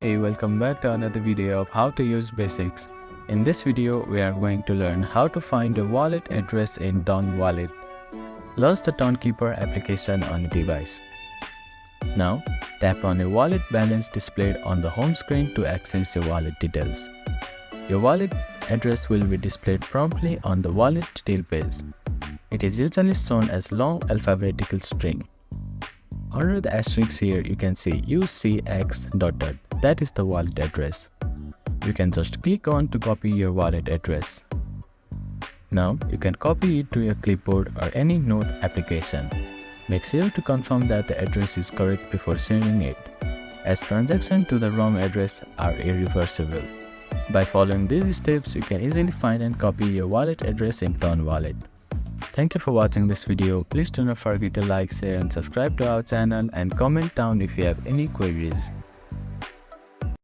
Hey, welcome back to another video of how to use basics. In this video, we are going to learn how to find a wallet address in Dawn Wallet. Launch the Dawnkeeper application on a device. Now, tap on a wallet balance displayed on the home screen to access your wallet details. Your wallet address will be displayed promptly on the wallet detail page. It is usually shown as long alphabetical string. Under the asterisk here, you can see UCX ... That is the wallet address. You can just click on to copy your wallet address. Now, you can copy it to your clipboard or any note application. Make sure to confirm that the address is correct before saving it, as transactions to the wrong address are irreversible. By following these steps, you can easily find and copy your wallet address in Dawn Wallet. Thank you for watching this video. Please do not forget to like, share and subscribe to our channel and comment down if you have any queries.